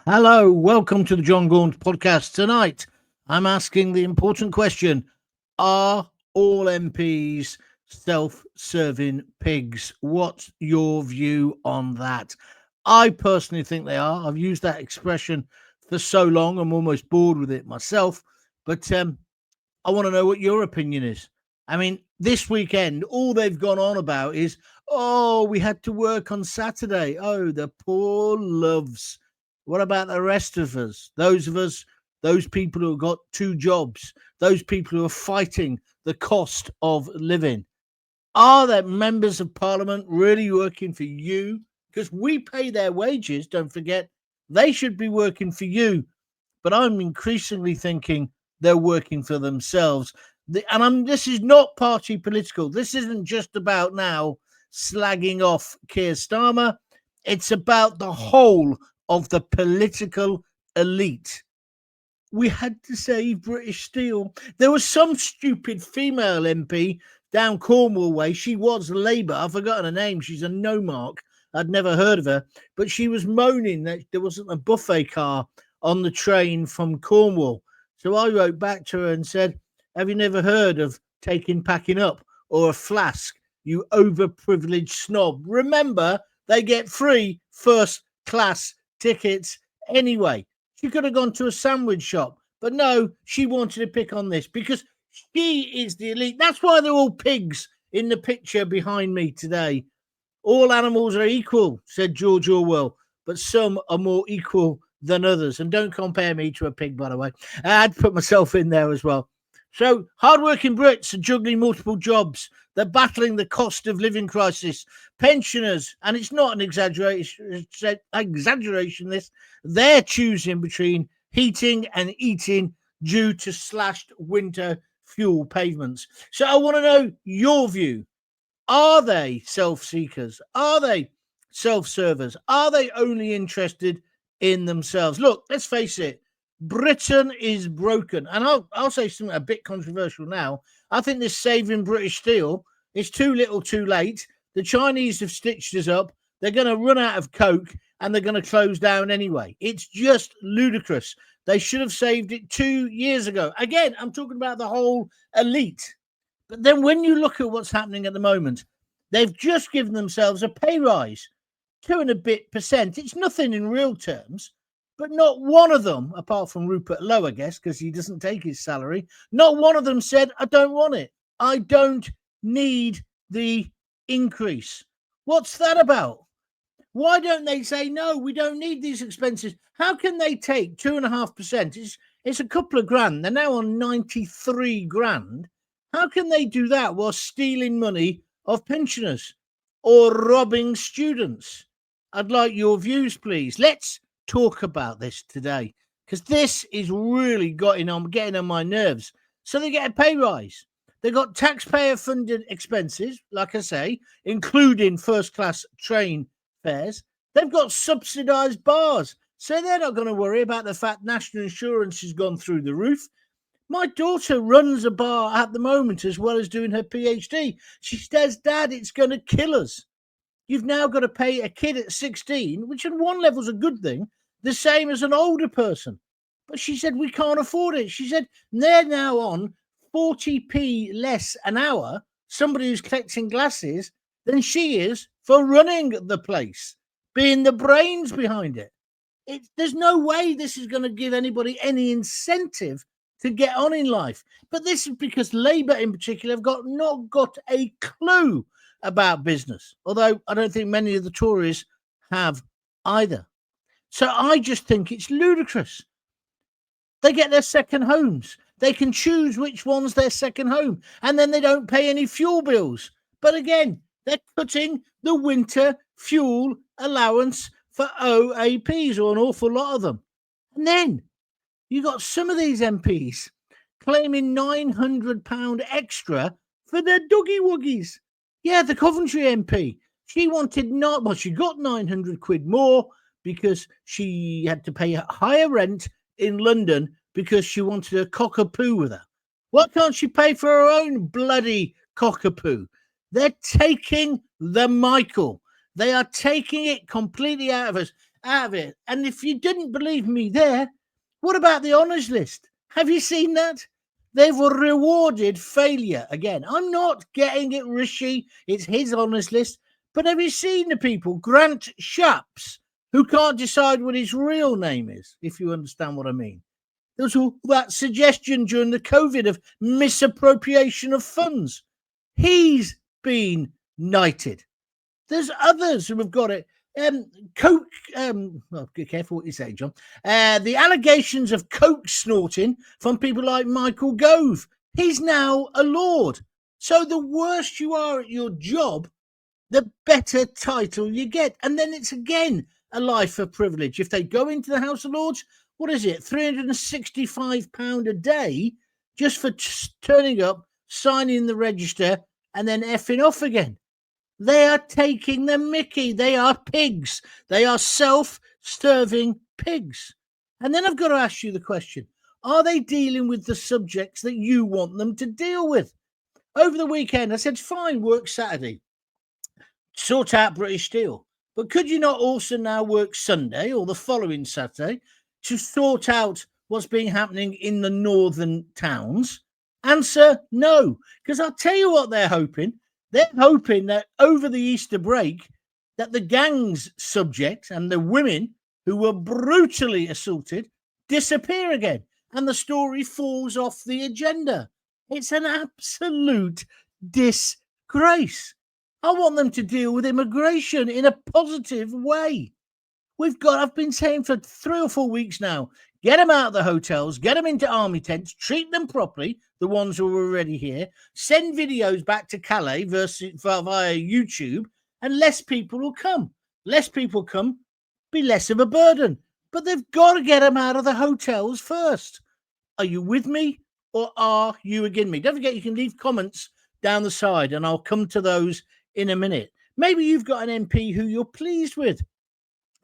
Hello, welcome to the Jon Gaunt podcast. Tonight, I'm asking the important question: are all MPs self-serving pigs? What's your view on that? I personally think they are. I've used that expression for so long, I'm almost bored with it myself. But I want to know what your opinion is. I mean, this weekend, all they've gone on about is, oh, we had to work on Saturday. Oh, the poor loves. What about the rest of us? Those people who have got two jobs, those people who are fighting the cost of living. Are the members of parliament really working for you? Because we pay their wages, don't forget. They should be working for you, but I'm increasingly thinking they're working for themselves. This is not party political. This isn't just about now slagging off Keir Starmer. It's about the whole of the political elite. We had to save British Steel. There was some stupid female MP down Cornwall way. She was Labour. I've forgotten her name. She's a no-mark. I'd never heard of her. But she was moaning that there wasn't a buffet car on the train from Cornwall. So I wrote back to her and said, have you never heard of packing up or a flask, you overprivileged snob? Remember, they get free first class tickets anyway. She could have gone to a sandwich shop, but no, she wanted to pick on this because she is the elite. That's why they're all pigs in the picture behind me today. All animals are equal, said George Orwell, but some are more equal than others. And don't compare me to a pig, by the way. I had to put myself in there as well. So hardworking Brits are juggling multiple jobs. They're battling the cost of living crisis. Pensioners, and it's not an exaggeration, this, they're choosing between heating and eating due to slashed winter fuel payments. So I want to know your view. Are they self-seekers? Are they self-servers? Are they only interested in themselves? Look, let's face it. Britain is broken. And I'll say something a bit controversial now. I think this saving British Steel is too little too late. The Chinese have stitched us up. They're going to run out of coke and they're going to close down anyway. It's just ludicrous. They should have saved it 2 years ago. Again, I'm talking about the whole elite. But then when you look at what's happening at the moment, they've just given themselves a pay rise, 2% and a bit. It's nothing in real terms. But not one of them, apart from Rupert Lowe, I guess, because he doesn't take his salary, not one of them said, I don't want it. I don't need the increase. What's that about? Why don't they say, no, we don't need these expenses? How can they take 2.5%? It's a couple of grand. They're now on 93 grand. How can they do that while stealing money of pensioners or robbing students? I'd like your views, please. Let's talk about this today because this is really getting on my nerves. So they get a pay rise. They've got taxpayer-funded expenses, like I say, including first-class train fares. They've got subsidised bars, so they're not going to worry about the fact national insurance has gone through the roof. My daughter runs a bar at the moment as well as doing her PhD. She says, Dad, it's going to kill us. You've now got to pay a kid at 16, which on one level is a good thing, the same as an older person. But she said, we can't afford it. She said, they're now on 40p less an hour, somebody who's collecting glasses, than she is for running the place, being the brains behind it. There's no way this is going to give anybody any incentive to get on in life. But this is because Labour in particular have not got a clue about business, although I don't think many of the Tories have either. So I just think it's ludicrous. They get their second homes. They can choose which one's their second home, and then they don't pay any fuel bills. But again, they're cutting the winter fuel allowance for OAPs, or an awful lot of them. And then you got some of these MPs claiming £900 extra for their doggy wuggies. Yeah, the Coventry MP. She got 900 quid more because she had to pay higher rent in London because she wanted a cockapoo with her. Why can't she pay for her own bloody cockapoo? They're taking the Michael. They are taking it completely out of us. out of it. And if you didn't believe me there, what about the honours list? Have you seen that? They've rewarded failure. Again, I'm not getting it, Rishi. It's his honours list. But have you seen the people? Grant Shapps, who can't decide what his real name is, if you understand what I mean. There was all that suggestion during the COVID of misappropriation of funds. He's been knighted. There's others who have got it. Coke, well, be careful what you say, John. The allegations of coke snorting from people like Michael Gove. He's now a lord. So the worse you are at your job, the better title you get. And then it's again a life of privilege. If they go into the House of Lords, what is it? £365 a day just for turning up, signing the register, and then effing off again. They are taking the mickey. They are pigs. They are self-serving pigs. And then I've got to ask you the question, are they dealing with the subjects that you want them to deal with? Over the weekend, I said, fine, work Saturday. Sort out British Steel. But could you not also now work Sunday or the following Saturday to sort out what's been happening in the northern towns? Answer, no. Because I'll tell you what they're hoping. They're hoping that over the Easter break, that the gang's subject and the women who were brutally assaulted disappear again. And the story falls off the agenda. It's an absolute disgrace. I want them to deal with immigration in a positive way. I've been saying for 3 or 4 weeks now, get them out of the hotels, get them into army tents, treat them properly, the ones who are already here, send videos back to Calais via YouTube, and less people will come. Less people come, be less of a burden. But they've got to get them out of the hotels first. Are you with me or are you against me? Don't forget you can leave comments down the side and I'll come to those in a minute. Maybe you've got an MP who you're pleased with.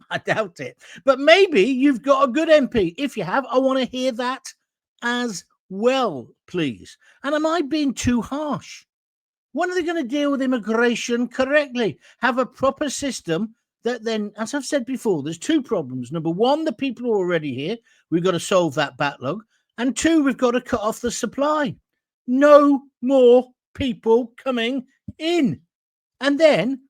I doubt it. But maybe you've got a good MP. If you have, I want to hear that as well, please. And am I being too harsh? When are they going to deal with immigration correctly? Have a proper system that then, as I've said before, there's 2 problems. Number 1, the people are already here. We've got to solve that backlog. And 2, we've got to cut off the supply. No more people coming in. And then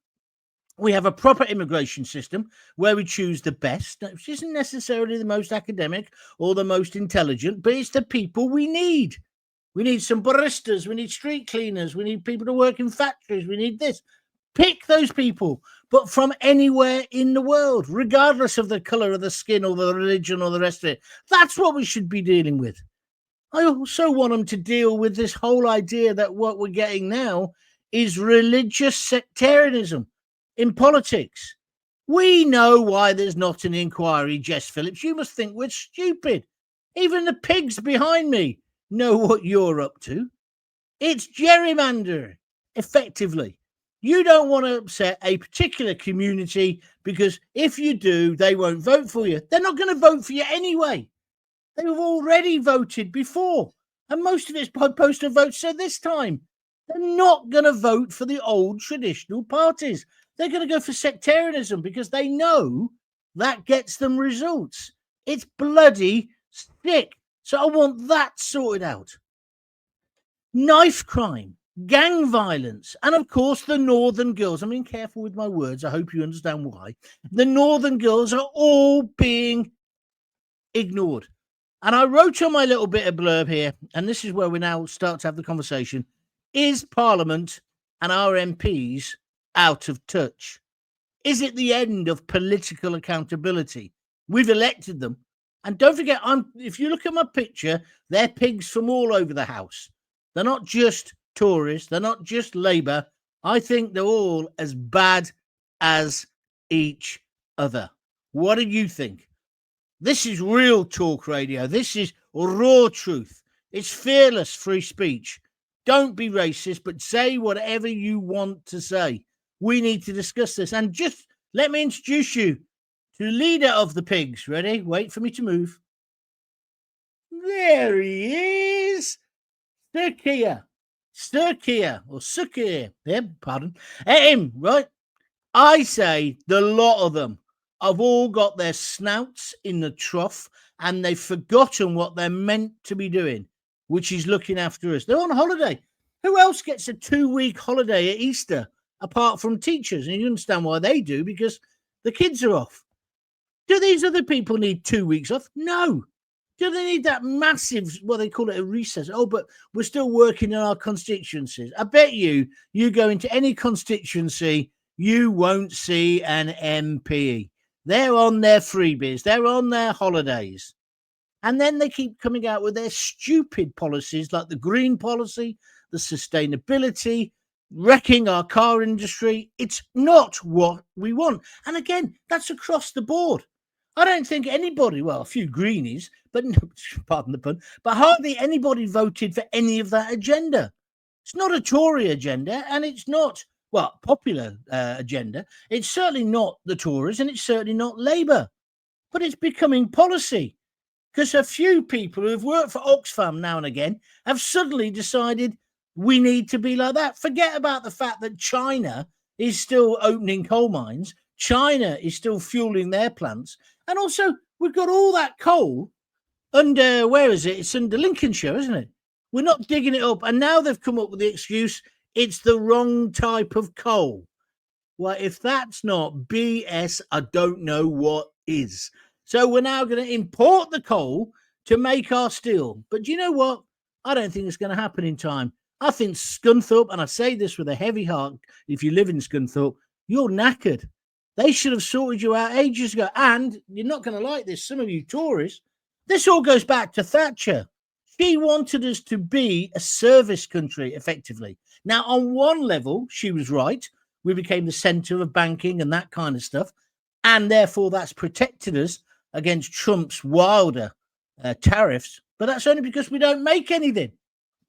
we have a proper immigration system where we choose the best, which isn't necessarily the most academic or the most intelligent, but it's the people we need. We need some baristas. We need street cleaners. We need people to work in factories. We need this. Pick those people, but from anywhere in the world, regardless of the color of the skin or the religion or the rest of it. That's what we should be dealing with. I also want them to deal with this whole idea that what we're getting now is religious sectarianism in politics. We know why there's not an inquiry, Jess Phillips. You must think we're stupid. Even the pigs behind me know what you're up to. It's gerrymandering, effectively. You don't want to upset a particular community because if you do, they won't vote for you. They're not going to vote for you anyway. They've already voted before. And most of it's by postal votes. So this time, they're not going to vote for the old traditional parties. They're going to go for sectarianism because they know that gets them results. It's bloody sick. So I want that sorted out. Knife crime, gang violence, and of course the Northern girls. I'm being careful with my words. I hope you understand why. The Northern girls are all being ignored. And I wrote on my little bit of blurb here, and this is where we now start to have the conversation. Is Parliament and our MPs out of touch? Is it the end of political accountability? We've elected them. And don't forget, if you look at my picture, they're pigs from all over the house. They're not just Tories. They're not just Labour. I think they're all as bad as each other. What do you think? This is real talk radio. This is raw truth. It's fearless free speech. Don't be racist, but say whatever you want to say. We need to discuss this. And just let me introduce you to leader of the pigs. Ready? Wait for me to move. There he is. Sir Keir. Yeah, pardon. Him, right? I say the lot of them have all got their snouts in the trough and they've forgotten what they're meant to be doing, which is looking after us. They're on holiday. Who else gets a 2-week holiday at Easter apart from teachers? And you understand why they do, because the kids are off. Do these other people need 2 weeks off? No. Do they need that massive, well, they call it a recess? Oh, but we're still working in our constituencies. I bet you go into any constituency, you won't see an MP. They're on their freebies. They're on their holidays. And then they keep coming out with their stupid policies like the green policy, the sustainability, wrecking our car industry. It's not what we want. And again, that's across the board. I don't think anybody, well, a few greenies, but no, pardon the pun, but hardly anybody voted for any of that agenda. It's not a Tory agenda, and it's not, well, popular agenda. It's certainly not the Tories, and it's certainly not Labour. But it's becoming policy, because a few people who have worked for Oxfam now and again have suddenly decided we need to be like that. Forget about the fact that China is still opening coal mines. China is still fueling their plants. And also, we've got all that coal under, where is it? It's under Lincolnshire, isn't it? We're not digging it up. And now they've come up with the excuse, it's the wrong type of coal. Well, if that's not BS, I don't know what is. So we're now going to import the coal to make our steel. But do you know what? I don't think it's going to happen in time. I think Scunthorpe, and I say this with a heavy heart, if you live in Scunthorpe, you're knackered. They should have sorted you out ages ago. And you're not going to like this, some of you Tories. This all goes back to Thatcher. She wanted us to be a service country, effectively. Now, on one level, she was right. We became the centre of banking and that kind of stuff. And therefore, that's protected us against Trump's wilder tariffs. But that's only because we don't make anything.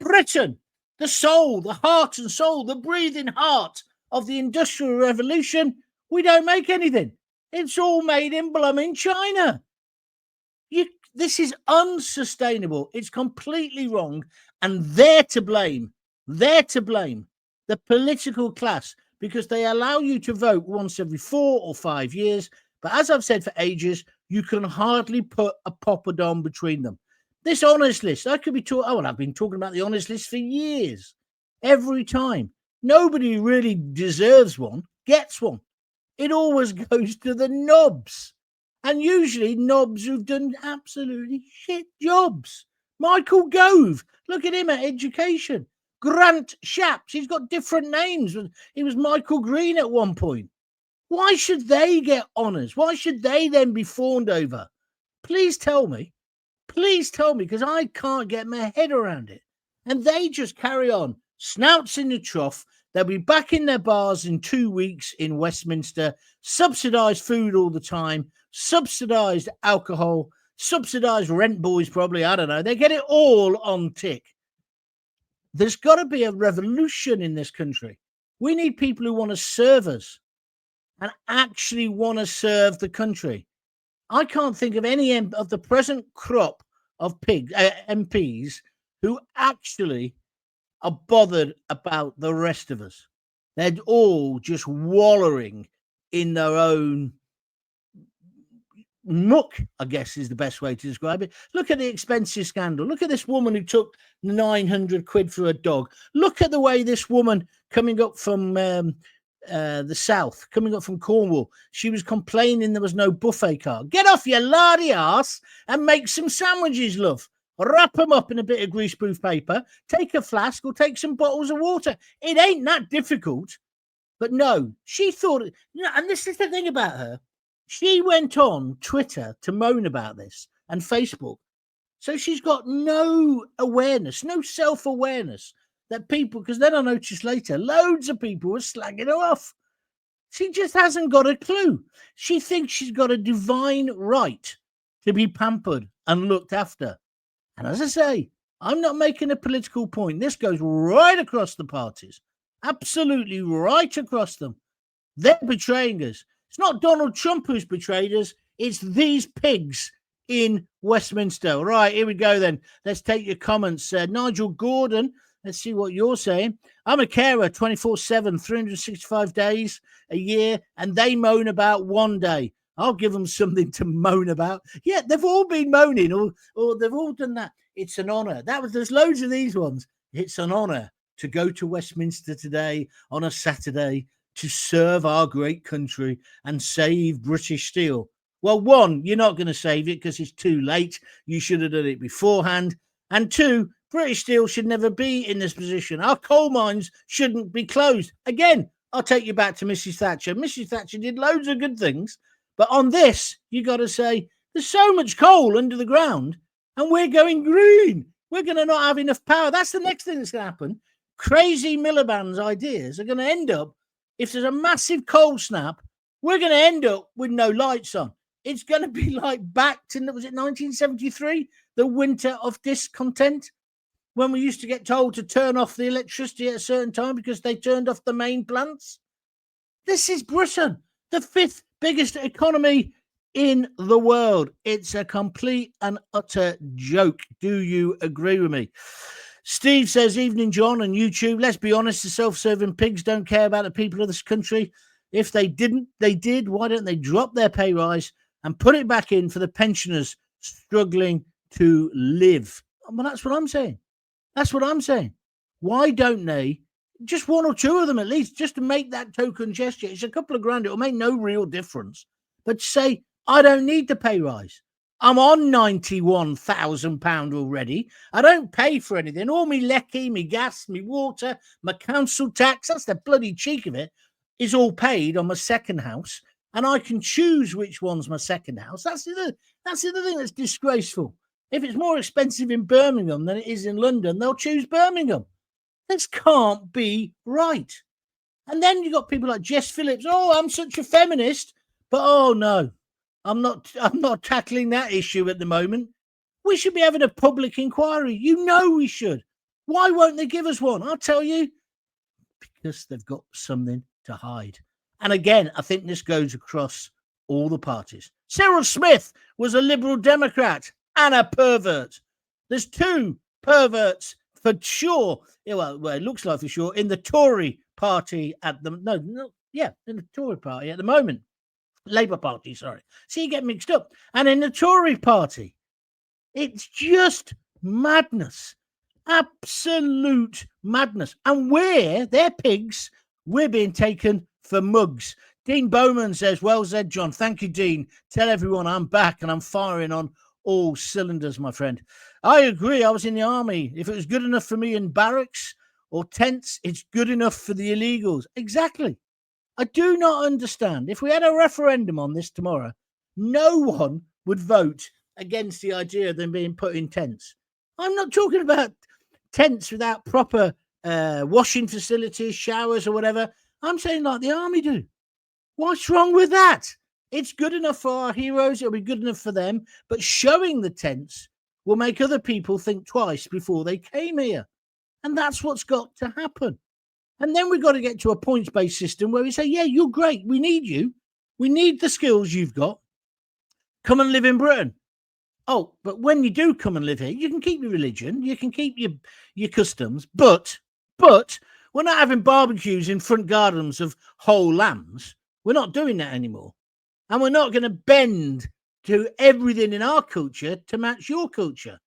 Britain, the soul, the heart and soul, the breathing heart of the Industrial Revolution, we don't make anything. It's all made in blooming China. This is unsustainable. It's completely wrong. And they're to blame. They're to blame. The political class, because they allow you to vote once every 4 or 5 years. But as I've said for ages, you can hardly put a poppadom between them. This honest list, I could be talking, I've been talking about the honest list for years. Every time. Nobody who really deserves one gets one. It always goes to the knobs. And usually knobs who've done absolutely shit jobs. Michael Gove, look at him at education. Grant Shapps, he's got different names. He was Michael Green at one point. Why should they get honours? Why should they then be fawned over? Please tell me, because I can't get my head around it. And they just carry on, snouts in the trough. They'll be back in their bars in 2 weeks in Westminster, subsidised food all the time, subsidised alcohol, subsidised rent boys probably, I don't know. They get it all on tick. There's got to be a revolution in this country. We need people who want to serve us and actually want to serve the country. I can't think of any of the present crop of MPs who actually are bothered about the rest of us. They're all just wallowing in their own muck, I guess is the best way to describe it. Look at the expensive scandal. Look at this woman who took 900 quid for a dog. Look at the way this woman coming up from the south, coming up from Cornwall, she was complaining there was no buffet car. Get off your lardy arse and make some sandwiches, love. Wrap them up in a bit of greaseproof paper, take a flask or take some bottles of water. It ain't that difficult. But no, she thought, and this is the thing about her. She went on Twitter to moan about this and Facebook. So she's got no awareness, no self-awareness that people, because then I noticed later, loads of people were slagging her off. She just hasn't got a clue. She thinks she's got a divine right to be pampered and looked after. And as I say, I'm not making a political point. This goes right across the parties. Absolutely right across them. They're betraying us. It's not Donald Trump who's betrayed us. It's these pigs in Westminster. Right, here we go then. Let's take your comments. Nigel Gordon, let's see what you're saying. I'm a carer 24/7, 365 days a year, and they moan about one day. I'll give them something to moan about. Yeah, they've all been moaning, or they've all done that. It's an honour. There's loads of these ones. It's an honour to go to Westminster today on a Saturday to serve our great country and save British steel. Well, one, you're not going to save it because it's too late. You should have done it beforehand. And two, British steel should never be in this position. Our coal mines shouldn't be closed. Again, I'll take you back to Mrs. Thatcher. Mrs. Thatcher did loads of good things. But on this, you got to say, there's so much coal under the ground and we're going green. We're going to not have enough power. That's the next thing that's going to happen. Crazy Miliband's ideas are going to end up, if there's a massive cold snap, we're going to end up with no lights on. It's going to be like back to, was it 1973? The winter of discontent, when we used to get told to turn off the electricity at a certain time because they turned off the main plants. This is Britain, the fifth biggest economy in the world. It's a complete and utter joke. Do you agree with me? Steve says, evening, John, on YouTube. Let's be honest, the self-serving pigs don't care about the people of this country. If they did. Why don't they drop their pay rise and put it back in for the pensioners struggling to live? Well, that's what I'm saying. That's what I'm saying. Why don't they, just one or two of them at least, just to make that token gesture? It's a couple of grand. It'll make no real difference. But say, I don't need the pay rise. I'm on £91,000 already. I don't pay for anything. All me lecky, me gas, me water, my council tax, that's the bloody cheek of it, is all paid on my second house. And I can choose which one's my second house. That's the other thing that's disgraceful. If it's more expensive in Birmingham than it is in London, they'll choose Birmingham. This can't be right. And then you got people like Jess Phillips. Oh, I'm such a feminist. But oh no, I'm not tackling that issue at the moment. We should be having a public inquiry. You know we should. Why won't they give us one? I'll tell you. Because they've got something to hide. And again, I think this goes across all the parties. Cyril Smith was a Liberal Democrat and a pervert. There's two perverts for sure. Yeah, well, it looks like for sure in the Tory party at the in the Tory party at the moment. Labour Party, sorry. So you get mixed up. And in the Tory party, it's just madness. Absolute madness. And they're pigs, we're being taken for mugs. Dean Bowman says, well said, John. Thank you, Dean. Tell everyone I'm back and I'm firing on all cylinders, my friend. I agree. I was in the army. If it was good enough for me in barracks or tents, it's good enough for the illegals. Exactly. I do not understand. If we had a referendum on this tomorrow, no one would vote against the idea of them being put in tents. I'm not talking about tents without proper washing facilities, showers or whatever. I'm saying like the army do. What's wrong with that? It's good enough for our heroes. It'll be good enough for them. But showing the tents will make other people think twice before they came here. And that's what's got to happen. And then we've got to get to a points-based system where we say, yeah, you're great. We need you. We need the skills you've got. Come and live in Britain. Oh, but when you do come and live here, you can keep your religion. You can keep your customs. But we're not having barbecues in front gardens of whole lambs. We're not doing that anymore. And we're not going to bend to everything in our culture to match your culture.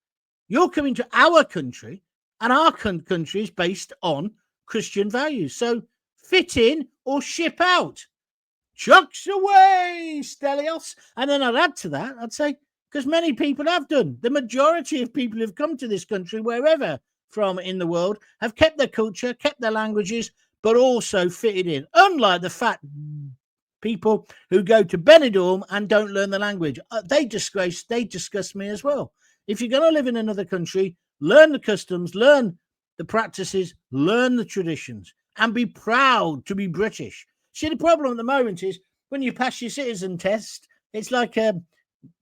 You're coming to our country, and our country is based on Christian values. So fit in or ship out. Chucks away, Stelios. And then I'd add to that, I'd say, because many people have done. The majority of people who've come to this country, wherever from in the world, have kept their culture, kept their languages, but also fitted in. Unlike the fat people who go to Benidorm and don't learn the language. They disgust me as well. If you're going to live in another country, learn the customs, learn the practices, learn the traditions, and be proud to be British. See, the problem at the moment is when you pass your citizen test, it's like a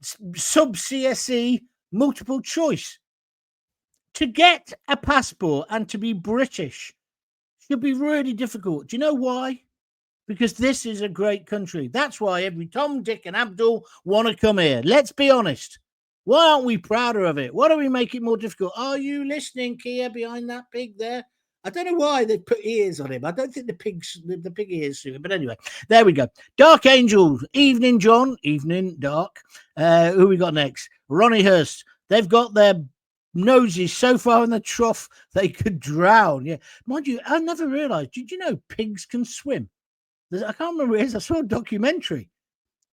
sub-CSE multiple choice. To get a passport and to be British should be really difficult. Do you know why? Because this is a great country. That's why every Tom, Dick, and Abdul want to come here. Let's be honest. Why aren't we prouder of it? Why do we make it more difficult? Are you listening, Kia, behind that pig there? I don't know why they put ears on him. I don't think the pig ears suit him. But anyway, there we go. Dark Angel. Evening, John. Evening, Dark. Who we got next? Ronnie Hurst. They've got their noses so far in the trough they could drown. Yeah. Mind you, I never realised. Did you know pigs can swim? I can't remember what it is. I saw a documentary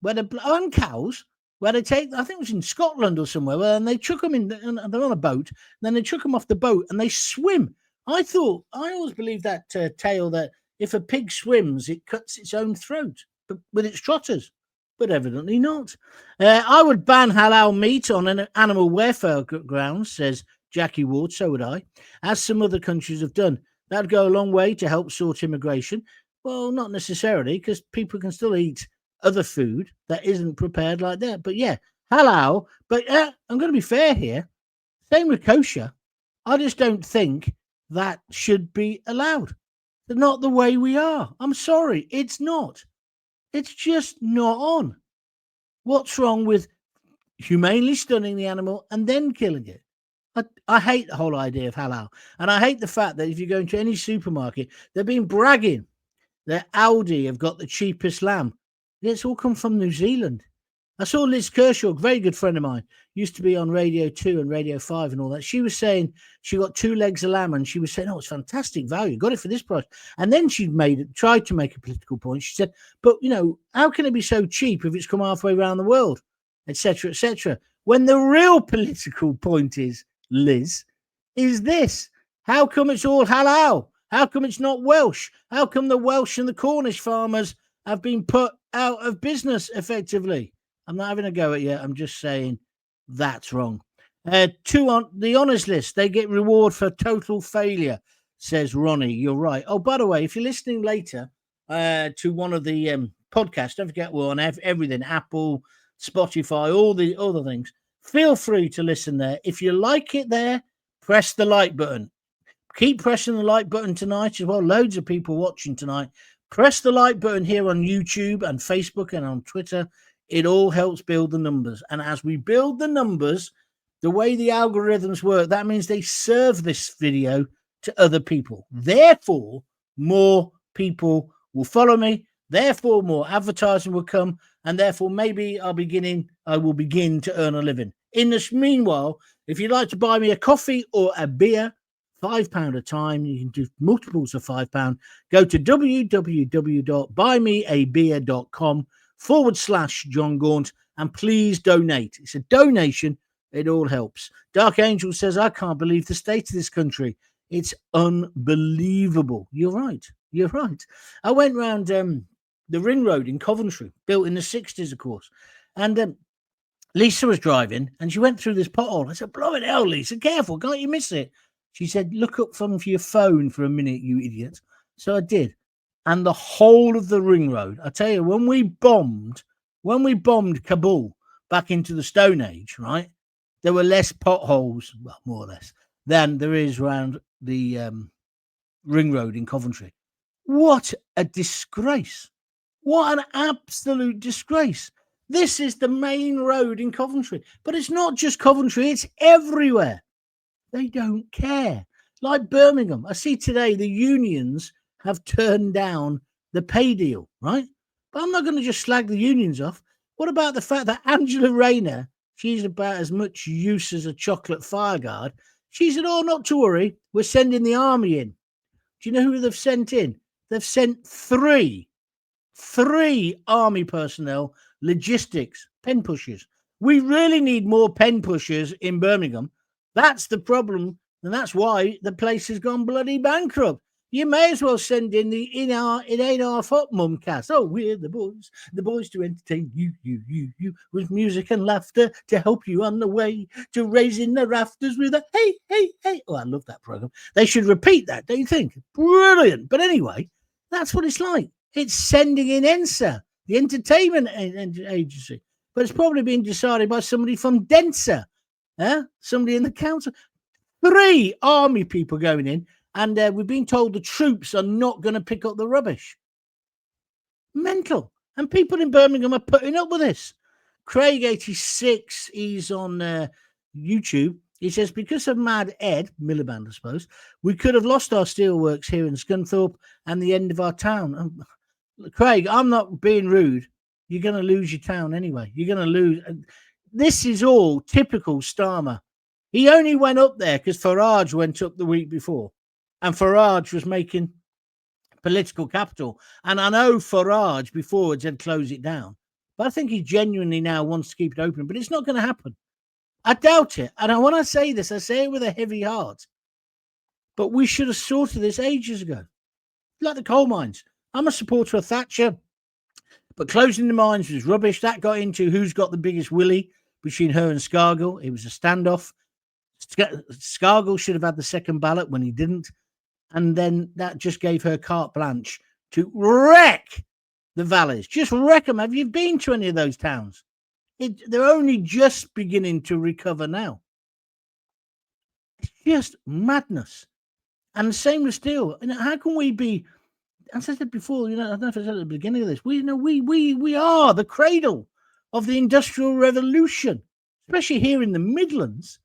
where on cows, where they take, I think it was in Scotland or somewhere, where they chuck them in, and they're on a boat, and then they chuck them off the boat and they swim. I always believed that tale that if a pig swims, it cuts its own throat with its trotters, but evidently not. I would ban halal meat on an animal welfare grounds, says Jackie Ward. So would I, as some other countries have done. That'd go a long way to help sort immigration. Well, not necessarily, because people can still eat other food that isn't prepared like that. But yeah, halal. But I'm going to be fair here. Same with kosher. I just don't think that should be allowed. It's not the way we are. I'm sorry. It's not. It's just not on. What's wrong with humanely stunning the animal and then killing it? I hate the whole idea of halal. And I hate the fact that if you go into any supermarket, they've been bragging that Aldi have got the cheapest lamb. It's all come from New Zealand. I saw Liz Kershaw, a very good friend of mine, used to be on Radio 2 and Radio 5 and all that. She was saying she got 2 legs of lamb and she was saying, oh, it's fantastic value. Got it for this price. And then she tried to make a political point. She said, but, how can it be so cheap if it's come halfway around the world, etc., etc.? When the real political point is, Liz, is this. How come it's all halal? How come it's not Welsh? How come the Welsh and the Cornish farmers have been put out of business effectively? I'm not having a go at you. I'm just saying that's wrong. 2 on the honours list. They get reward for total failure, says Ronnie. You're right. Oh, by the way, if you're listening later to one of the podcasts, don't forget we're on everything, Apple, Spotify, all the other things. Feel free to listen there. If you like it there, press the like button. Keep pressing the like button tonight as well. Loads of people watching tonight. Press the like button here on YouTube and Facebook and on Twitter. It all helps build the numbers. And as we build the numbers, the way the algorithms work, that means they serve this video to other people. Therefore, more people will follow me. Therefore, more advertising will come. And therefore, maybe I will begin to earn a living. In this meanwhile, if you'd like to buy me a coffee or a beer, £5 a time, you can do multiples of £5. Go to www.buymeabeer.com/Jon Gaunt and please donate. It's a donation. It all helps. Dark Angel says, I can't believe the state of this country. It's unbelievable. You're right. You're right. I went round the Ring Road in Coventry, built in the 60s, of course. And Lisa was driving and she went through this pothole. I said, blow it hell, Lisa, careful, can't you miss it? She said, look up from your phone for a minute, you idiot. So I did. And the whole of the Ring Road, I tell you, when we bombed Kabul back into the Stone Age, right, there were less potholes, well, more or less, than there is around the Ring Road in Coventry. What a disgrace. What an absolute disgrace. This is the main road in Coventry. But it's not just Coventry, it's everywhere. They don't care. Like Birmingham. I see today the unions have turned down the pay deal, right? But I'm not going to just slag the unions off. What about the fact that Angela Rayner, she's about as much use as a chocolate fireguard. She said, oh, not to worry. We're sending the army in. Do you know who they've sent in? They've sent three army personnel, logistics, pen pushers. We really need more pen pushers in Birmingham. That's the problem, and that's why the place has gone bloody bankrupt. You may as well send in the It Ain't Our Fault Mum cast. Oh, we're the boys to entertain you, with music and laughter to help you on the way to raising the rafters with a hey, hey, hey. Oh, I love that program. They should repeat that, don't you think? Brilliant. But anyway, that's what it's like. It's sending in ENSA, the entertainment agency. But it's probably been decided by somebody from Denser. Somebody in the council. 3 army people going in, and we've been told the troops are not going to pick up the rubbish. Mental. And people in Birmingham are putting up with this. Craig86, he's on YouTube. He says, because of Mad Ed, Miliband, I suppose, we could have lost our steelworks here in Scunthorpe and the end of our town. Craig, I'm not being rude. You're going to lose your town anyway. You're going to lose. This is all typical Starmer. He only went up there because Farage went up the week before. And Farage was making political capital. And I know Farage before had closed it down. But I think he genuinely now wants to keep it open. But it's not going to happen. I doubt it. And when I say this, I say it with a heavy heart. But we should have sorted this ages ago. Like the coal mines. I'm a supporter of Thatcher. But closing the mines was rubbish. That got into who's got the biggest willy between her and Scargill. It was a standoff. Scargill should have had the second ballot when he didn't. And then that just gave her carte blanche to wreck the valleys. Just wreck them. Have you been to any of those towns? They're only just beginning to recover now. It's just madness. And the same with steel. How can we be, as I said before, I don't know if I said at the beginning of this, we are the cradle of the Industrial Revolution, especially here in the Midlands.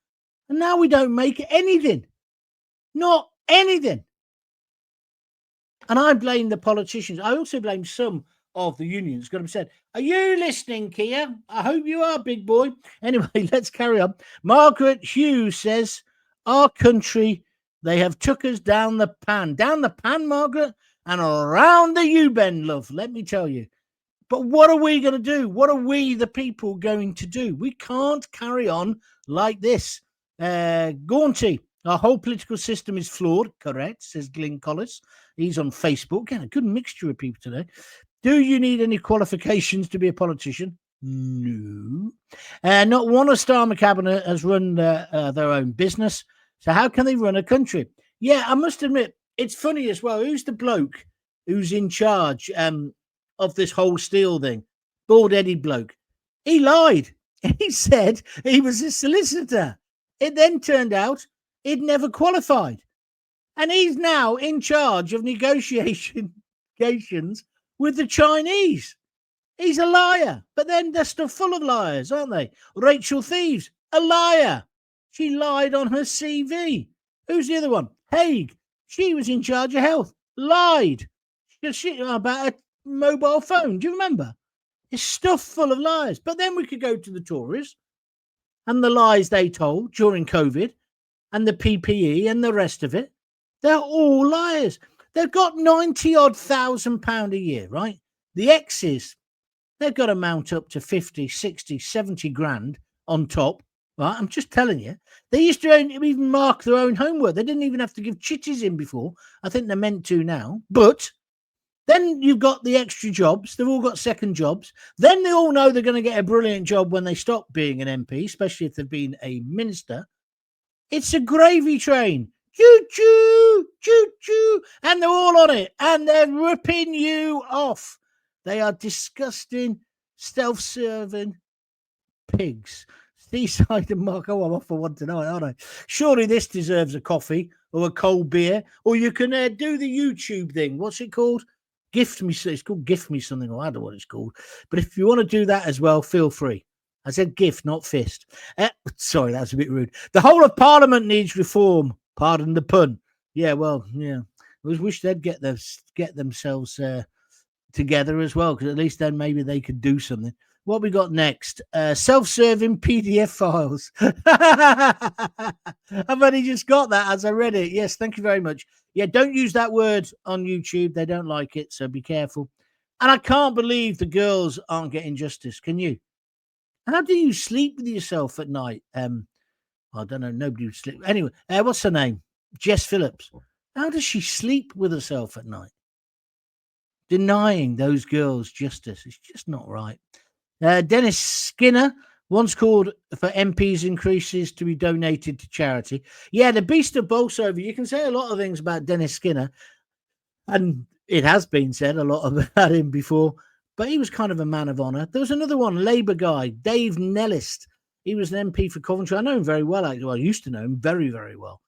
And now we don't make anything. Not anything. And I blame the politicians. I also blame some of the unions. Got to be said. Are you listening, Kia? I hope you are, big boy. Anyway, let's carry on. Margaret Hughes says, our country, they have took us down the pan. Down the pan, Margaret, and around the U-bend, love, let me tell you. But what are we going to do? What are we, the people, going to do? We can't carry on like this. Gaunty, our whole political system is flawed, correct, says Glyn Collis. He's on Facebook. Again, a good mixture of people today. Do you need any qualifications to be a politician? No. Not one of Starmer cabinet has run their own business. So how can they run a country? Yeah, I must admit, it's funny as well. Who's the bloke who's in charge of this whole steel thing? Bald-headed bloke. He lied. He said he was a solicitor. It then turned out he'd never qualified. And he's now in charge of negotiations with the Chinese. He's a liar. But then they're still full of liars, aren't they? Rachel Thieves, a liar. She lied on her CV. Who's the other one? Haig. She was in charge of health. Lied. She about a mobile phone. Do you remember? It's stuff full of lies. But then we could go to the Tories and the lies they told during COVID and the PPE and the rest of it. They're all liars. They've got 90-odd thousand £1,000 a year, right? The X's, they've got to mount up to 50, 60, 70 grand on top, right? I'm just telling you. They used to even mark their own homework. They didn't even have to give chitties in before. I think they're meant to now. But then you've got the extra jobs. They've all got second jobs. Then they all know they're going to get a brilliant job when they stop being an MP, especially if they've been a minister. It's a gravy train. Choo-choo, choo-choo. And they're all on it. And they're ripping you off. They are disgusting, self-serving pigs. Seaside and Mark. Oh, I'm off for one tonight, aren't I? Surely this deserves a coffee or a cold beer. Or you can do the YouTube thing. What's it called? Gift me. It's called Gift Me Something. Or I don't know what it's called. But if you want to do that as well, feel free. I said gift, not fist. Sorry, that's a bit rude. The whole of Parliament needs reform. Pardon the pun. Yeah, well, yeah. I wish they'd get themselves together as well, because at least then maybe they could do something. What we got next? Self-serving PDF files. I've only just got that as I read it. Yes, thank you very much. Yeah, don't use that word on YouTube. They don't like it, so be careful. And I can't believe the girls aren't getting justice. Can you? How do you sleep with yourself at night? I don't know. Nobody would sleep. Anyway, what's her name? Jess Phillips. How does she sleep with herself at night? Denying those girls justice. It's just not right. Dennis Skinner once called for MPs increases to be donated to charity. Yeah, the beast of Bolsover. You can say a lot of things about Dennis Skinner, and it has been said a lot about him before, but he was kind of a man of honour. There was another one, Labour guy, Dave Nellist. He was an MP for Coventry. I know him very well, actually. Well, I used to know him very, very well.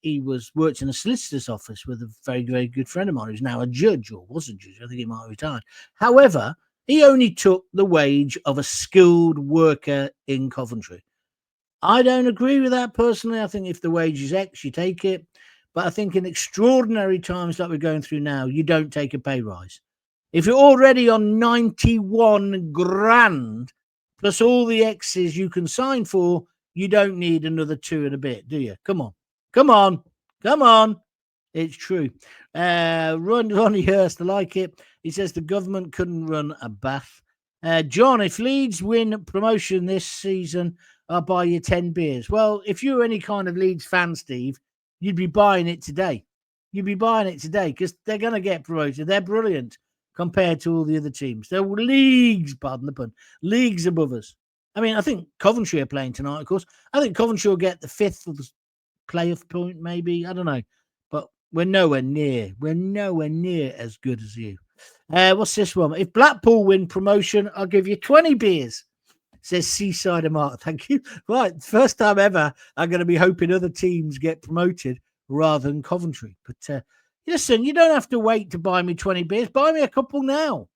He worked in a solicitor's office with a very, very good friend of mine who's now a judge, or was a judge. I think he might have retired. However, he only took the wage of a skilled worker in Coventry. I don't agree with that personally. I think if the wage is X, you take it. But I think in extraordinary times like we're going through now, you don't take a pay rise. If you're already on 91 grand plus all the X's you can sign for, you don't need another two and a bit, do you? Come on. Come on. Come on. It's true. Ronnie Hurst, I like it. He says the government couldn't run a bath. John, if Leeds win promotion this season, I'll buy you 10 beers. Well, if you're any kind of Leeds fan, Steve, you'd be buying it today. You'd be buying it today because they're going to get promoted. They're brilliant compared to all the other teams. They're leagues, pardon the pun, leagues above us. I mean, I think Coventry are playing tonight, of course. I think Coventry will get the 5th of the playoff point, maybe. I don't know. But we're nowhere near. We're nowhere near as good as you. What's this one? If Blackpool win promotion, I'll give you 20 beers. Says Seaside Mark. Thank you. Right. First time ever, I'm going to be hoping other teams get promoted rather than Coventry. But listen, you don't have to wait to buy me 20 beers. Buy me a couple now.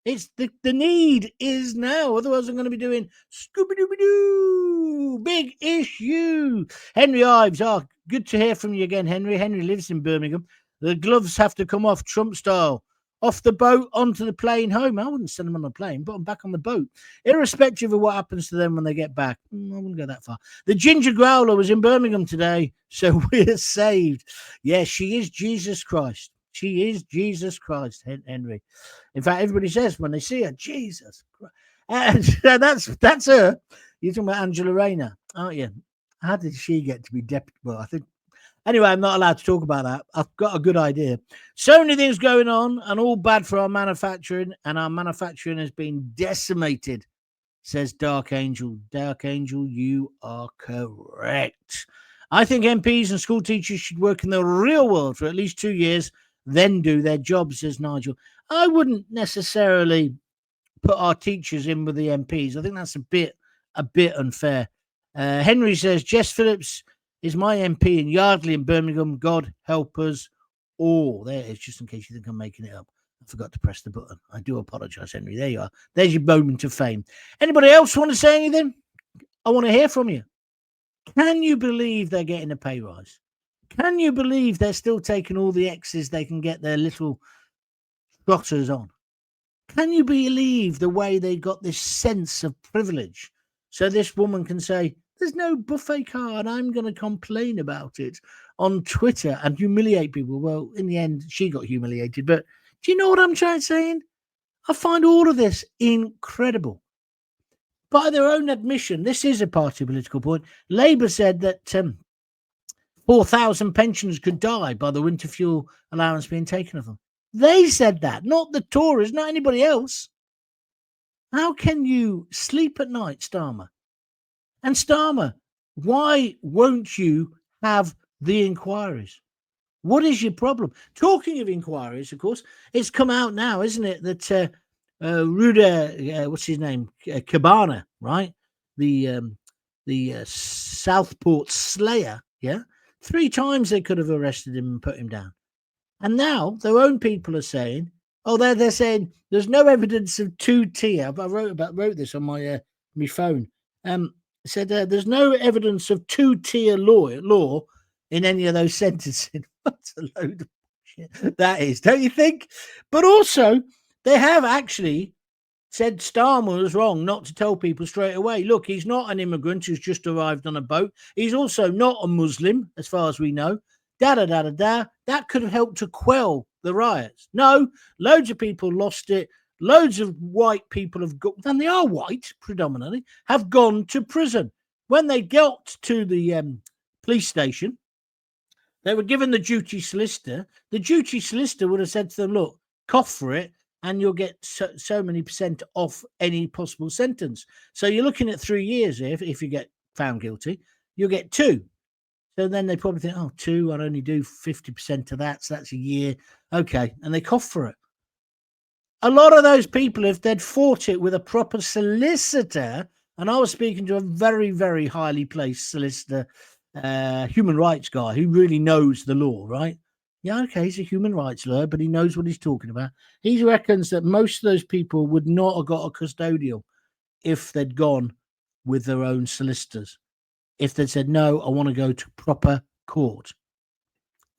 It's the need is now. Otherwise, I'm going to be doing Scooby-Dooby-Doo. Big issue. Henry Ives. Oh, good to hear from you again, Henry. Henry lives in Birmingham. The gloves have to come off Trump style. Off the boat, onto the plane home. I wouldn't send them on a plane, but I'm back on the boat. Irrespective of what happens to them when they get back. I wouldn't go that far. The Ginger Growler was in Birmingham today, so we're saved. Yes, she is Jesus Christ. She is Jesus Christ, Henry. In fact, everybody says when they see her, Jesus Christ. And that's her. You're talking about Angela Rayner, aren't you? How did she get to be deputy? Well, I think. Anyway, I'm not allowed to talk about that. I've got a good idea. So many things going on and all bad for our manufacturing, and our manufacturing has been decimated, says Dark Angel. Dark Angel, you are correct. I think MPs and school teachers should work in the real world for at least 2 years, then do their job, says Nigel. I wouldn't necessarily put our teachers in with the MPs. I think that's a bit unfair. Henry says, Jess Phillips is my MP in Yardley in Birmingham. God help us all. There it is, just in case you think I'm making it up. I forgot to press the button. I do apologise, Henry. There you are. There's your moment of fame. Anybody else want to say anything? I want to hear from you. Can you believe they're getting a pay rise? Can you believe they're still taking all the X's they can get their little trotters on? Can you believe the way they got this sense of privilege? So this woman can say, there's no buffet car and I'm going to complain about it on Twitter and humiliate people. Well, in the end, she got humiliated. But do you know what I'm trying to say? I find all of this incredible. By their own admission, this is a party political point. Labour said that 4,000 pensioners could die by the winter fuel allowance being taken of them. They said that, not the Tories, not anybody else. How can you sleep at night, Starmer? And Starmer, why won't you have the inquiries? What is your problem? Talking of inquiries, of course, it's come out now, isn't it, that Ruda, what's his name, Cabana, right? The Southport slayer, yeah? 3 times they could have arrested him and put him down. And now their own people are saying, they're saying there's no evidence of 2-tier. I wrote this on my phone. Said there's no evidence of 2-tier law in any of those sentencing. What a load of shit that is, don't you think? But also, they have actually said Starmer was wrong not to tell people straight away, look, he's not an immigrant who's just arrived on a boat. He's also not a Muslim, as far as we know. That could have helped to quell the riots. No, loads of people lost it. Loads of white people have got, and they are white predominantly, have gone to prison. When they got to the police station, they were given the duty solicitor. The duty solicitor would have said to them, look, cough for it, and you'll get so many % off any possible sentence. So you're looking at 3 years if you get found guilty. You'll get 2. So then they probably think, 2, I'll only do 50% of that, so that's a year. Okay, and they cough for it. A lot of those people, if they'd fought it with a proper solicitor, and I was speaking to a very, very highly placed solicitor, human rights guy who really knows the law, right? Yeah, okay, he's a human rights lawyer, but he knows what he's talking about. He reckons that most of those people would not have got a custodial if they'd gone with their own solicitors. if they'd said, no, I want to go to proper court.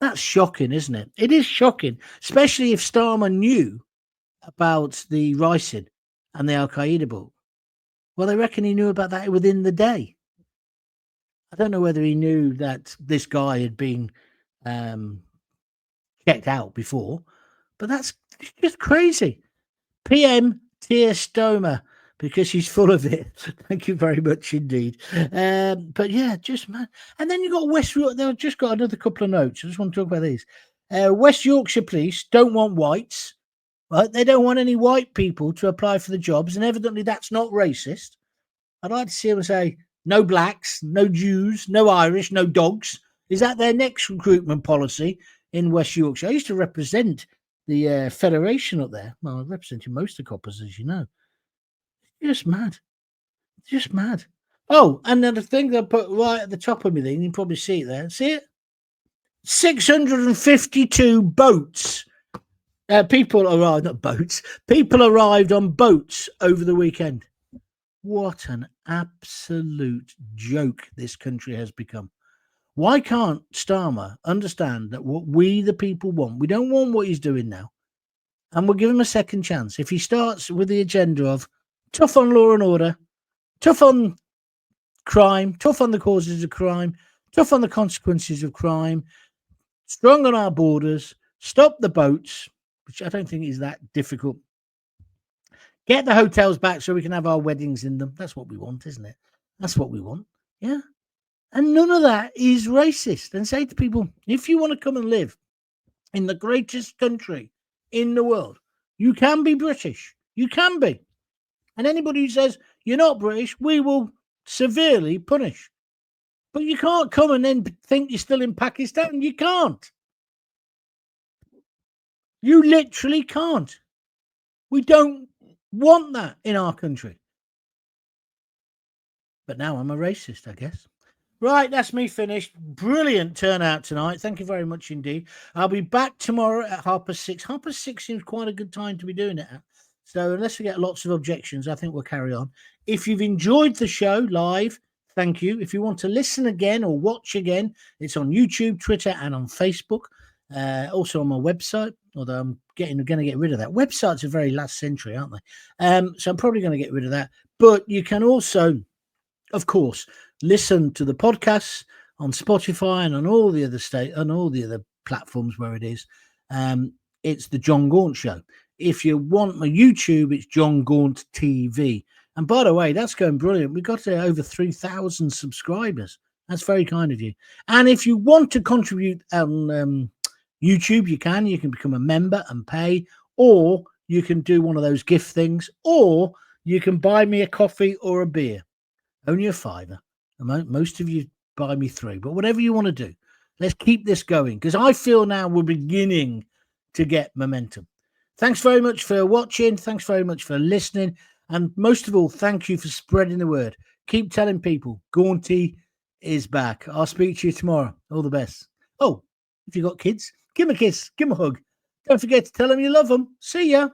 That's shocking, isn't it? It is shocking, especially if Starmer knew about the ricin and the Al-Qaeda book. Well, they reckon he knew about that within the day. I don't know whether he knew that this guy had been checked out before, but that's just crazy. PM Tier Stomer, because she's full of it. Thank you very much indeed. But yeah, just man. And then you got West Yorkshire. They've just got another couple of notes. I just want to talk about these. West Yorkshire Police don't want whites. Right? They don't want any white people to apply for the jobs, and evidently that's not racist. I'd like to see them say no blacks, no Jews, no Irish, no dogs. Is that their next recruitment policy in West Yorkshire? I used to represent the federation up there. Well, I represented most of the coppers, as you know. Just mad. Just mad. Oh, and then the thing they put right at the top of me thing, you can probably see it there. See it? 652 boats. People arrived, not boats. People arrived on boats over the weekend. What an absolute joke this country has become. Why can't Starmer understand that what we, the people, want? We don't want what he's doing now. And we'll give him a second chance. If he starts with the agenda of tough on law and order, tough on crime, tough on the causes of crime, tough on the consequences of crime, strong on our borders, stop the boats, which I don't think is that difficult. Get the hotels back so we can have our weddings in them. That's what we want, isn't it? That's what we want. Yeah. And none of that is racist. And say to people, if you want to come and live in the greatest country in the world, you can be British. You can be. And anybody who says you're not British, we will severely punish. But you can't come and then think you're still in Pakistan. You can't. You literally can't. We don't want that in our country. But now I'm a racist, I guess. Right, that's me finished. Brilliant turnout tonight. Thank you very much indeed. I'll be back tomorrow at 6:30. 6:30 seems quite a good time to be doing it at. So unless we get lots of objections, I think we'll carry on. If you've enjoyed the show live, thank you. If you want to listen again or watch again, it's on YouTube, Twitter, and on Facebook. Also on my website, although I'm going to get rid of that. Websites are very last century, aren't they? So I'm probably going to get rid of that. But you can also, of course, listen to the podcasts on Spotify and on all the other platforms where it is. It's the Jon Gaunt Show. If you want my YouTube, it's Jon Gaunt TV. And by the way, that's going brilliant. We've got over 3,000 subscribers. That's very kind of you. And if you want to contribute on YouTube, you can become a member and pay, or you can do one of those gift things, or you can buy me a coffee or a beer. Only a £5. Most of you buy me 3, but whatever you want to do, let's keep this going, because I feel now we're beginning to get momentum. Thanks very much for watching. Thanks very much for listening. And most of all, thank you for spreading the word. Keep telling people Gaunty is back. I'll speak to you tomorrow. All the best. Oh, if you've got kids, give them a kiss, give them a hug. Don't forget to tell them you love them. See ya.